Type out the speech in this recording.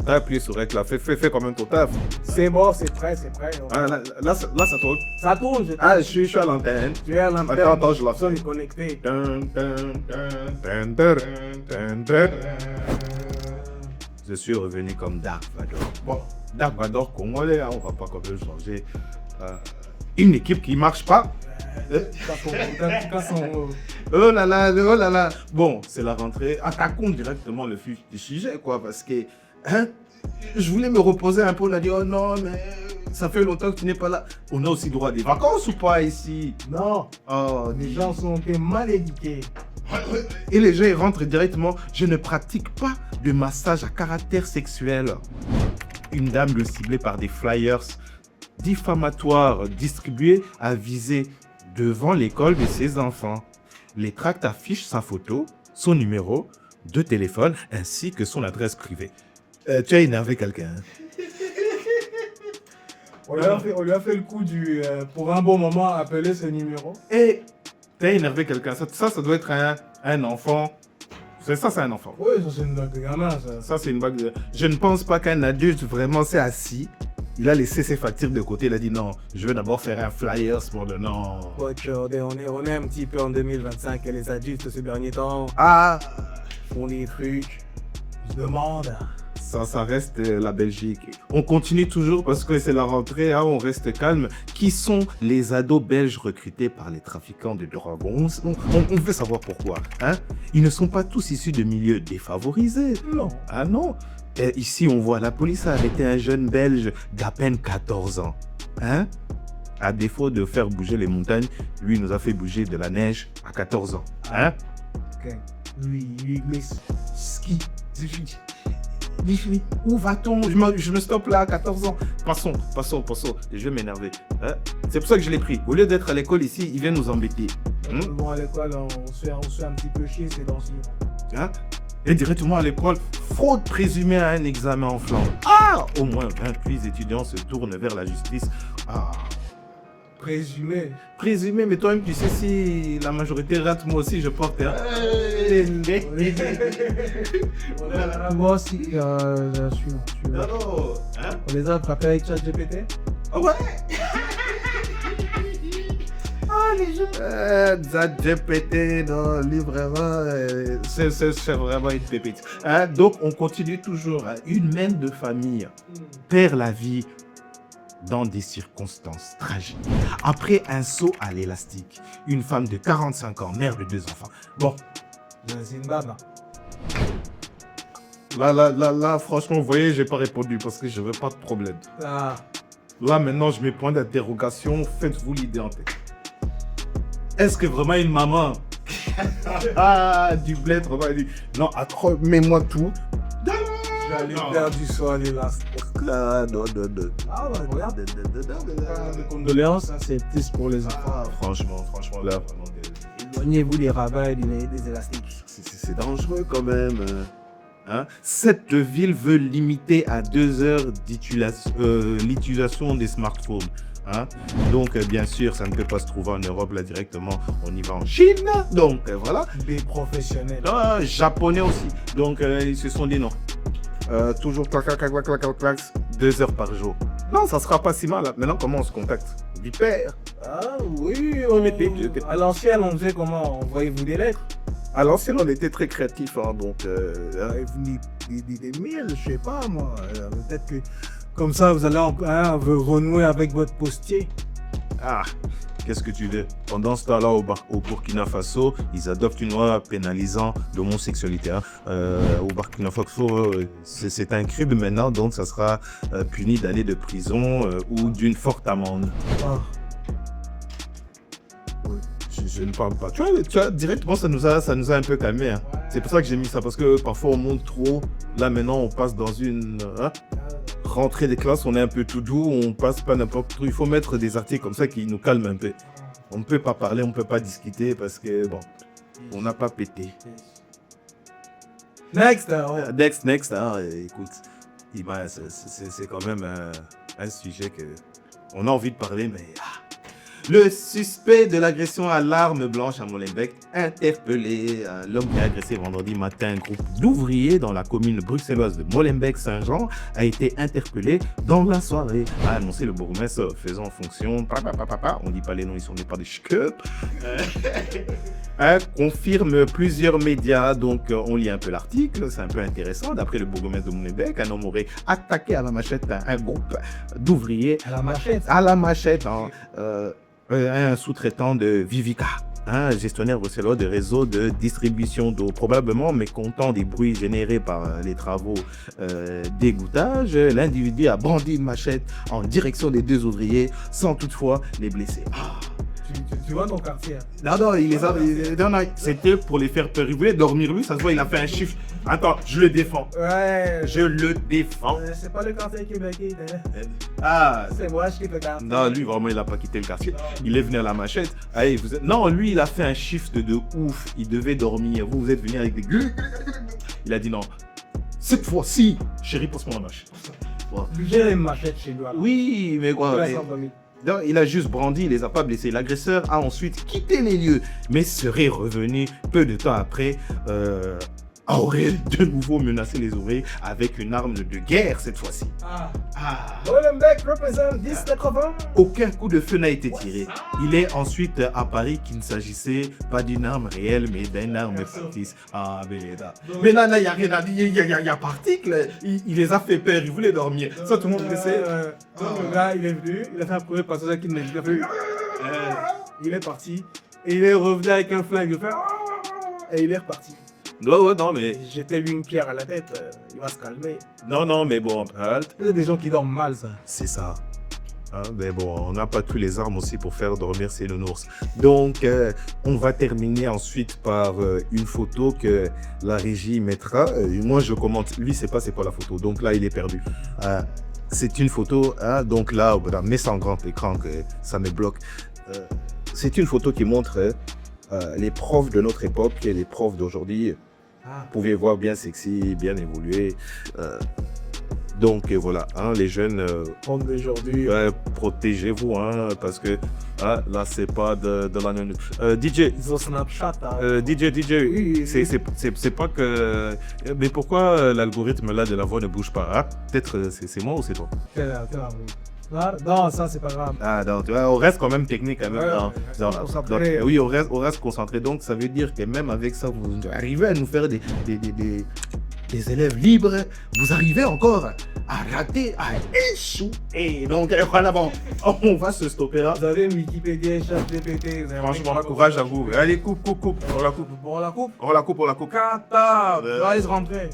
t'as appuyé sur REC là, fais quand même ton taf. C'est bon, c'est prêt. Ah, là, ça tourne. Ça tourne, Ah, je suis à l'antenne. Tu es à l'antenne. Attends, je la fais. Personne est connecté. Je suis revenu comme Dark Vador. Bon, Dark Vador congolais, hein, on va pas quand même changer. Une équipe qui marche pas. Oh là là. Bon, c'est la rentrée. Attaquons directement le sujet, quoi, parce que je voulais me reposer un peu. On a dit, oh non, mais ça fait longtemps que tu n'es pas là. On a aussi droit à des vacances ou pas ici? Non, Oh, les gens sont mal éduqués. Et les gens ils rentrent directement. Je ne pratique pas de massage à caractère sexuel. Une dame le ciblait par des flyers diffamatoires distribués à viser devant l'école de ses enfants. Les tracts affichent sa photo, son numéro de téléphone ainsi que son adresse privée. Tu as énervé quelqu'un? On lui a fait le coup du pour un bon moment appeler ce numéro. Et tu as énervé quelqu'un. Ça doit être un enfant. C'est un enfant. Oui, ça c'est une blague de gamin, ça. Ça, c'est une blague de... Je ne pense pas qu'un adulte vraiment s'est assis. Il a laissé ses factures de côté. Il a dit non, je vais d'abord faire un flyers pour le nom. Ouais, on est un petit peu en 2025 et les adultes ces derniers temps font des trucs. Je demande. Ça reste la Belgique. On continue toujours parce que c'est la rentrée, hein, on reste calme. Qui sont les ados belges recrutés par les trafiquants de drogue? On veut savoir pourquoi. Hein? Ils ne sont pas tous issus de milieux défavorisés. Non. Ah non. Et ici, on voit la police a arrêté un jeune belge d'à peine 14 ans. Hein? À défaut de faire bouger les montagnes, lui il nous a fait bouger de la neige à 14 ans. Hein? Ok. Lui, ski. Où va-t-on? Je me stoppe là à 14 ans. Passons. Je vais m'énerver. Hein? C'est pour ça que je l'ai pris. Au lieu d'être à l'école ici, il vient nous embêter. Bon, à l'école, on se fait un petit peu chier ces temps-ci. Hein? Et directement à l'école, fraude présumée à un examen en flambe. Ah! Au moins 28 étudiants se tournent vers la justice. Ah! Présumé, mais toi-même, tu sais, si la majorité rate, moi aussi, je porte. Hein? Moi aussi, je suis. Hein? On les a attrapés avec ChatGPT. Ah ouais? Les jeux. ChatGPT, non, lui, vraiment, c'est vraiment une pépite. Hein? Donc, on continue toujours. Hein? Une mère de famille perd la vie dans des circonstances tragiques. Après un saut à l'élastique, une femme de 45 ans, mère de 2 enfants. Bon. C'est une baba. Là, franchement, vous voyez, j'ai pas répondu parce que je veux pas de problème. Ah. Là, maintenant, je mets point d'interrogation. Faites-vous l'idée en tête. Est-ce que vraiment une maman du bled, vraiment, elle dit non, mets-moi tout. Je vais aller faire du saut à l'élastique. Non. Ah ouais, regarde. Mes condoléances, hein, c'est triste pour les enfants. Ah, franchement, là, vraiment. Éloignez-vous des rabats et des élastiques. C'est dangereux quand même. Hein? Cette ville veut limiter à 2 heures l'utilisation des smartphones. Hein? Donc, bien sûr, ça ne peut pas se trouver en Europe là directement. On y va en Chine. Donc, voilà. Des professionnels. Japonais aussi. Donc, ils se sont dit non. Toujours clac, 2 heures par jour. Non, ça sera pas si mal. Là. Maintenant, comment on se contacte? Vipère. Ah oui, à l'ancienne, on faisait comment? Envoyez-vous des lettres? À l'ancienne, on était très créatifs. Hein, donc, des mails, je sais pas moi. Peut-être que comme ça, vous allez renouer avec votre postier. Ah, qu'est-ce que tu veux? Pendant ce temps-là, au Burkina Faso, ils adoptent une loi pénalisant l'homosexualité. Hein. Au Burkina Faso, c'est un crime maintenant, donc ça sera puni d'années de prison ou d'une forte amende. Ah. Je ne parle pas. Tu vois, directement, ça nous a un peu calmé. Hein. C'est pour ça que j'ai mis ça, parce que parfois on monte trop. Là, maintenant, on passe dans une rentrée des classes, on est un peu tout doux, on passe pas n'importe où. Il faut mettre des articles comme ça qui nous calment un peu. On ne peut pas parler, on ne peut pas discuter parce que, bon, on n'a pas pété. Next, écoute, c'est quand même un sujet que on a envie de parler, mais Le suspect de l'agression à l'arme blanche à Molenbeek, interpellé. L'homme qui a agressé vendredi matin un groupe d'ouvriers dans la commune bruxelloise de Molenbeek-Saint-Jean a été interpellé dans la soirée, a annoncé le bourgmestre, faisant fonction. On dit pas les noms, ils sont pas des schkup. Confirme plusieurs médias, donc on lit un peu l'article, c'est un peu intéressant. D'après le bourgmestre de Molenbeek, un homme aurait attaqué à la machette un groupe d'ouvriers. À la machette. À la machette, un sous-traitant de Vivica, gestionnaire bruxellois de réseaux de distribution d'eau, probablement mécontent des bruits générés par les travaux d'égouttage. L'individu a brandi une machette en direction des deux ouvriers sans toutefois les blesser. Tu vois ton quartier. Non, il les a. Non, c'était pour les faire peur. Il voulait dormir, lui, ça se voit, il a fait un chiffre. Attends, je le défends. Ouais. Je le défends. C'est pas le quartier québécois. C'est moi qui te garde. Non, lui, vraiment, il a pas quitté le quartier. Il est venu à la machette. Allez, Non, lui, il a fait un shift de ouf. Il devait dormir. Vous êtes venu avec des. Il a dit non. Cette fois-ci, chérie, pose-moi la machette. J'ai une machette chez lui. Oui, mais quoi. Donc, il a juste brandi, il les a pas blessés. L'agresseur a ensuite quitté les lieux, mais serait revenu peu de temps après. Aurait de nouveau menacé les ouvriers avec une arme de guerre cette fois-ci. Molenbeek représente 10-80. Aucun coup de feu n'a été tiré. Il est ensuite apparu qu'il ne s'agissait pas d'une arme réelle, mais d'une arme factice. Mais là, il n'y a rien à dire. Il y a pas article. Il les a fait peur, il voulait dormir. Ça, tout le monde le sait. Donc, le gars, il est venu, il a fait un premier passage qui n'a pas fait. Il est parti. Et il est revenu avec un flingue. Et il est reparti. Non, mais. J'étais lui une pierre à la tête, il va se calmer. Non, mais bon, il y a des gens qui dorment mal, ça. C'est ça. Mais bon, on n'a pas tous les armes aussi pour faire dormir ces nounours. Donc, on va terminer ensuite par une photo que la régie mettra. Moi, je commente. Lui, c'est pas la photo. Donc là, il est perdu. C'est une photo. Donc là, mets ça en grand écran que ça me bloque. C'est une photo qui montre les profs de notre époque et les profs d'aujourd'hui. Vous pouvez voir bien sexy, bien évolué. Donc voilà, les jeunes, d'aujourd'hui, protégez-vous, parce que là c'est pas de la DJ. Ils ont Snapchat. DJ, oui. C'est pas que. Mais pourquoi l'algorithme là de la voix ne bouge pas? Peut-être c'est moi ou c'est toi? C'est là, non, ça c'est pas grave. Donc on reste quand même technique quand même. Oui, on reste concentré. Donc ça veut dire que même avec ça, vous arrivez à nous faire des élèves libres. Vous arrivez encore à rater, à échouer. Donc voilà, bon, on va se stopper là. Vous avez Wikipédia, ChatGPT. Franchement, courage à vous. Allez, coupe. On la coupe. Kata. Allez, se rentrer.